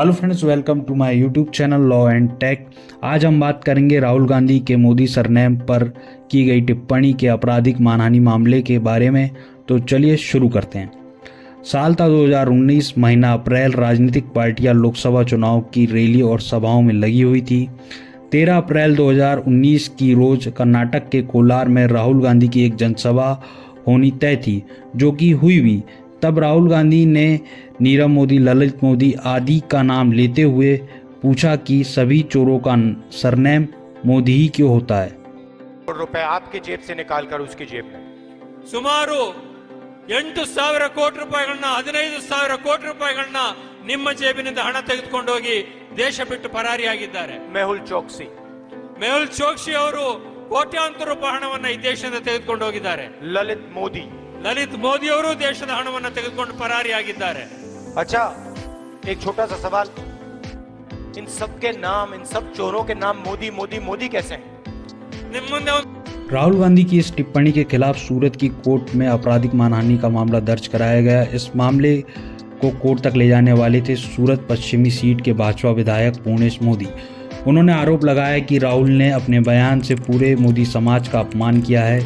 Hello friends, welcome to my YouTube channel law and tech. आज हम बात करेंगे राहुल गांधी के मोदी सरनेम पर की गई टिप्पणी के आपराधिक मानहानि मामले के बारे में। तो चलिए शुरू करते हैं। साल था 2019, महीना अप्रैल। राजनीतिक पार्टियां लोकसभा चुनाव की रैली और सभाओं में लगी हुई थी। 13 अप्रैल 2019 की रोज कर्नाटक के कोलार में राहुल गांधी की एक जनसभा होनी तय थी, जो कि हुई भी। तब राहुल गांधी ने नीरव मोदी, ललित मोदी आदि का नाम लेते हुए पूछा कि सभी चोरों का सरनेम मोदी ही क्यों होता है। करोड़ रुपए आपकी जेब से निकालकर उसकी जेब में ಸುಮಾರು 8,000 ಕೋಟಿ ರೂಪಾಯಿಗಳನ್ನ 15,000 ಕೋಟಿ ರೂಪಾಯಿಗಳನ್ನ ನಿಮ್ಮ ಜೇಬಿನಿಂದ ಹಣ ತೆಗೆದುಕೊಂಡು ಹೋಗಿ ದೇಶ ಬಿಟ್ಟು ಪರಾರಿಯಾಗಿದ್ದಾರೆ. मेहुल चौकसी, ಮೆಹುಲ್ ಚೋಕ್ಸಿ ಅವರು ಕೋಟ್ಯಾಂತರ ರೂಪಾಯಿ ಹಣವನ್ನ ಈ ದೇಶದಿಂದ ತೆಗೆದುಕೊಂಡು ಹೋಗಿದ್ದಾರೆ. ललित मोदी। ಲಲಿತ್ ಮೋದಿ ಅವರು ದೇಶದ ಹಣವನ್ನ ತೆಗೆದುಕೊಂಡು ಪರಾರಿಯಾಗಿದ್ದಾರೆ. अच्छा, एक छोटा सा सवाल, इन सब के नाम, इन सब चोरों के नाम मोदी मोदी मोदी कैसे हैं? ನಿಮ್ಮ ಮುಂದೆ राहुल गांधी की इस टिप्पणी के खिलाफ सूरत की कोर्ट में आपराधिक मानहानि का मामला दर्ज कराया गया। इस मामले को कोर्ट तक ले जाने वाले थे सूरत पश्चिमी सीट के भाजपा विधायक पूर्णेश मोदी। उन्होंने आरोप लगाया कि राहुल ने अपने बयान से पूरे मोदी समाज का अपमान किया है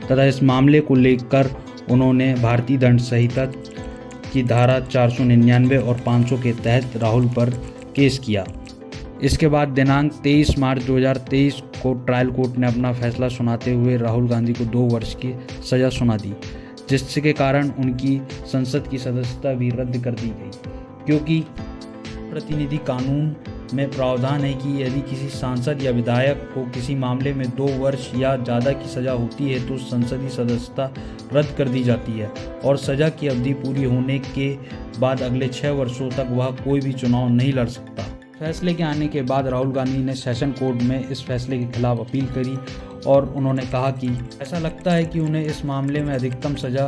तथा इस मामले को लेकर उन्होंने भारतीय दंड संहिता की धारा 499 और 500 के तहत राहुल पर केस किया। इसके बाद दिनांक 23 मार्च 2023 को ट्रायल कोर्ट ने अपना फैसला सुनाते हुए राहुल गांधी को 2 वर्ष की सज़ा सुना दी, जिसके कारण उनकी संसद की सदस्यता भी रद्द कर दी गई, क्योंकि प्रतिनिधि कानून में प्रावधान है कि यदि किसी सांसद या विधायक को किसी मामले में 2 वर्ष या ज़्यादा की सज़ा होती है तो संसदीय सदस्यता रद्द कर दी जाती है और सज़ा की अवधि पूरी होने के बाद अगले 6 वर्षों तक वह कोई भी चुनाव नहीं लड़ सकता। फैसले के आने के बाद राहुल गांधी ने सेशन कोर्ट में इस फैसले के खिलाफ अपील करी और उन्होंने कहा कि ऐसा लगता है कि उन्हें इस मामले में अधिकतम सज़ा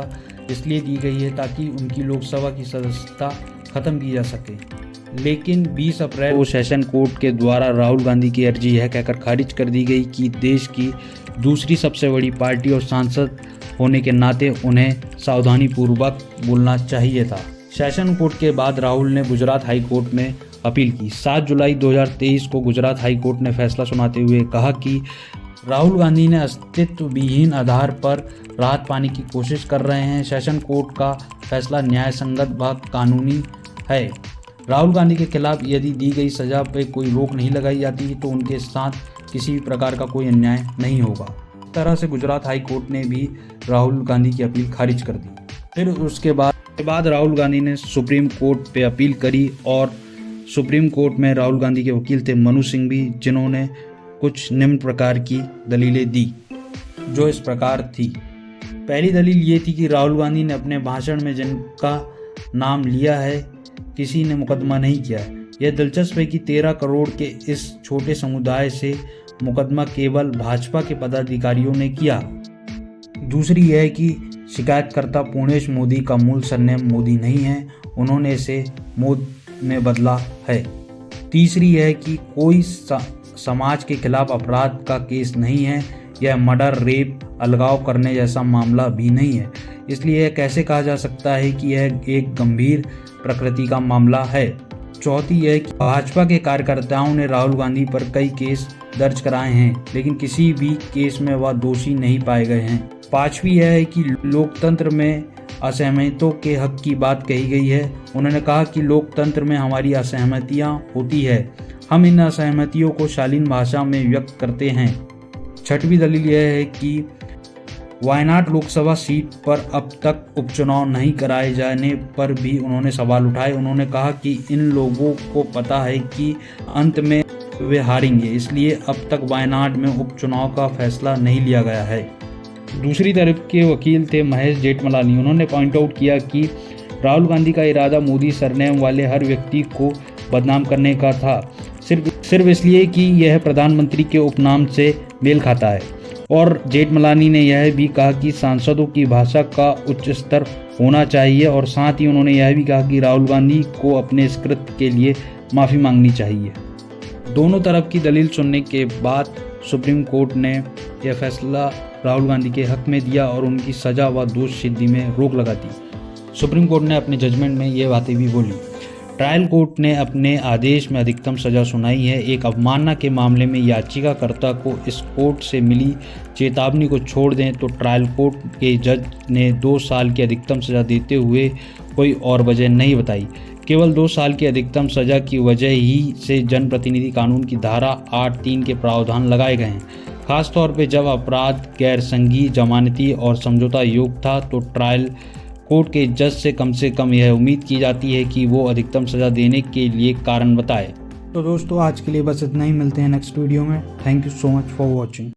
इसलिए दी गई है ताकि उनकी लोकसभा की सदस्यता ख़त्म की जा सके। लेकिन 20 अप्रैल को सेशन कोर्ट के द्वारा राहुल गांधी की अर्जी यह कहकर खारिज कर दी गई कि देश की दूसरी सबसे बड़ी पार्टी और सांसद होने के नाते उन्हें सावधानीपूर्वक बोलना चाहिए था। सेशन कोर्ट के बाद राहुल ने गुजरात हाई कोर्ट में अपील की। 7 जुलाई 2023 को गुजरात हाई कोर्ट ने फैसला सुनाते हुए कहा कि राहुल गांधी ने अस्तित्व विहीन आधार पर राहत पाने की कोशिश कर रहे हैं। सेशन कोर्ट का फैसला न्याय संगत व कानूनी है। राहुल गांधी के खिलाफ यदि दी गई सजा पर कोई रोक नहीं लगाई जाती तो उनके साथ किसी भी प्रकार का कोई अन्याय नहीं होगा। इस तरह से गुजरात हाई कोर्ट ने भी राहुल गांधी की अपील खारिज कर दी। फिर उसके बाद राहुल गांधी ने सुप्रीम कोर्ट पे अपील करी और सुप्रीम कोर्ट में राहुल गांधी के वकील थे मनु सिंह भी, जिन्होंने कुछ निम्न प्रकार की दलीलें दी, जो इस प्रकार थी। पहली दलील ये थी कि राहुल गांधी ने अपने भाषण में जिनका नाम लिया है किसी ने मुकदमा नहीं किया है। यह दिलचस्प है कि 13 करोड़ के इस छोटे समुदाय से मुकदमा केवल भाजपा के पदाधिकारियों ने किया। दूसरी यह है कि शिकायतकर्ता पूर्णेश मोदी का मूल सरनेम मोदी नहीं है, उन्होंने इसे मोद में बदला है। तीसरी यह है कि कोई समाज के खिलाफ अपराध का केस नहीं है, यह मर्डर, रेप, अलगाव करने जैसा मामला भी नहीं है, इसलिए यह कैसे कहा जा सकता है कि यह एक गंभीर प्रकृति का मामला है। चौथी यह कि भाजपा के कार्यकर्ताओं ने राहुल गांधी पर कई केस दर्ज कराए हैं, लेकिन किसी भी केस में वह दोषी नहीं पाए गए हैं। पांचवी यह है कि लोकतंत्र में असहमतियों के हक की बात कही गई है। उन्होंने कहा कि लोकतंत्र में हमारी असहमतियां होती है, हम इन असहमतियों को शालीन भाषा में व्यक्त करते हैं। छठवीं दलील यह है कि वायनाड लोकसभा सीट पर अब तक उपचुनाव नहीं कराए जाने पर भी उन्होंने सवाल उठाए। उन्होंने कहा कि इन लोगों को पता है कि अंत में वे हारेंगे, इसलिए अब तक वायनाड में उपचुनाव का फैसला नहीं लिया गया है। दूसरी तरफ के वकील थे महेश जेठमलानी। उन्होंने पॉइंट आउट किया कि राहुल गांधी का इरादा मोदी सरनेम वाले हर व्यक्ति को बदनाम करने का था, सिर्फ इसलिए कि यह प्रधानमंत्री के उपनाम से मेल खाता है। और जेठमलानी ने यह भी कहा कि सांसदों की भाषा का उच्च स्तर होना चाहिए और साथ ही उन्होंने यह भी कहा कि राहुल गांधी को अपने इस कृत्य के लिए माफ़ी मांगनी चाहिए। दोनों तरफ की दलील सुनने के बाद सुप्रीम कोर्ट ने यह फैसला राहुल गांधी के हक में दिया और उनकी सजा व दोष सिद्धि में रोक लगा दी। सुप्रीम कोर्ट ने अपने जजमेंट में ये बातें भी बोली। ट्रायल कोर्ट ने अपने आदेश में अधिकतम सजा सुनाई है। एक अवमानना के मामले में याचिकाकर्ता को इस कोर्ट से मिली चेतावनी को छोड़ दें तो ट्रायल कोर्ट के जज ने 2 साल की अधिकतम सजा देते हुए कोई और वजह नहीं बताई। केवल 2 साल की अधिकतम सजा की वजह ही से जनप्रतिनिधि कानून की धारा 8(3) के प्रावधान लगाए गए हैं। खासतौर पर जब अपराध गैर संघीय, जमानती और समझौता योग्य था तो ट्रायल कोर्ट के जज से कम यह उम्मीद की जाती है कि वो अधिकतम सजा देने के लिए कारण बताए। तो दोस्तों आज के लिए बस इतना ही, मिलते हैं नेक्स्ट वीडियो में। Thank you so much for watching.